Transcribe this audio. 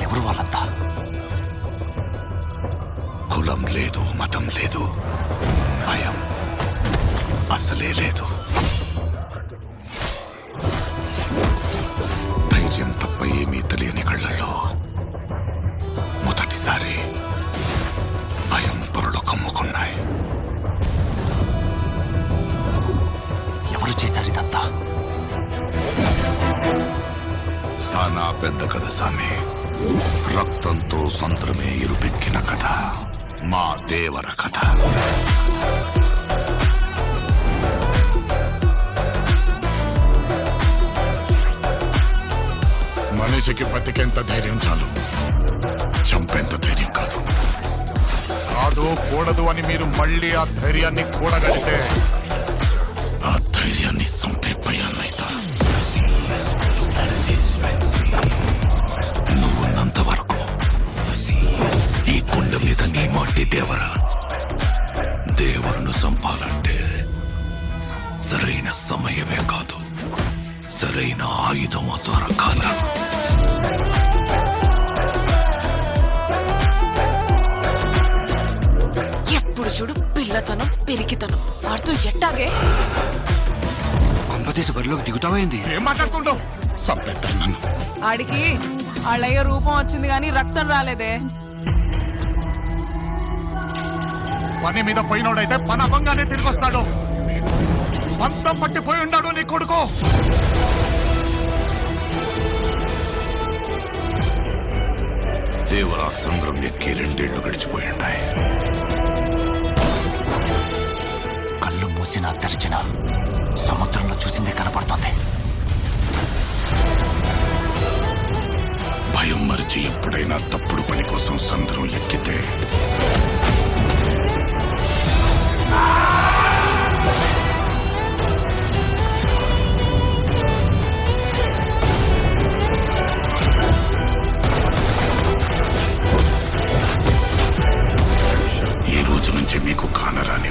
ఎవరు వాళ్ళంతా? కులం లేదు, మతం లేదు, భయం అసలే లేదు. ధైర్యం తప్ప ఏమీ తెలియని కళ్ళల్లో మొదటిసారి భయం పొరలు కమ్ముకున్నాయి. ఎవరు చేశారు ఇదంతా? సానా పెద్ద కథ సామి. రక్తంతో సంద్రమే ఇరుపెక్కిన కథ మా దేవర కథ. మనిషికి బతికేంత ధైర్యం చాలు, చంపేంత ధైర్యం కాదు. కాదు కూడదు అని మీరు మళ్ళీ ఆ ధైర్యాన్ని కూడగలిగితే ఆ ధైర్యాన్ని చంపే భయాన్నైతా. నువ్వున్నంత వరకు ఈ కొండ మీద నీ మట్టి దేవరా. దేవరును చంపాలంటే సరైన సమయమే కాదు, సరైన ఆయుధము దొరకాల. ఎప్పుడు చూడు పిల్లతనం పెరిగితనం వాడుతూ ఎట్టాగే. కొంపతీసి బరిలోకి దిగుతామైంది. ఏం మాట్లాడుతుండవు? చంపేస్తాను నన్ను. ఆడికి వాళ్ళయ్య రూపం వచ్చింది గాని రక్తం రాలేదే. పని మీద పోయినోడైతే పని అవ్వంగానే తిరిగి వస్తాడు. పంతం పట్టిపోయి ఉన్నాడు నీ కొడుకు. దేవరా సంద్రం ఎక్కి 2 ఏళ్లు గడిచిపోయి ఉంటాయి. కళ్ళు మూసినా తెరిచినా సముద్రంలో చూసిందే కనపడుతోంది. భయం మరిచి ఎప్పుడైనా తప్పుడు పని కోసం సంద్రం ఎక్కితే ఈ రోజు నుంచి మీకు కానరాని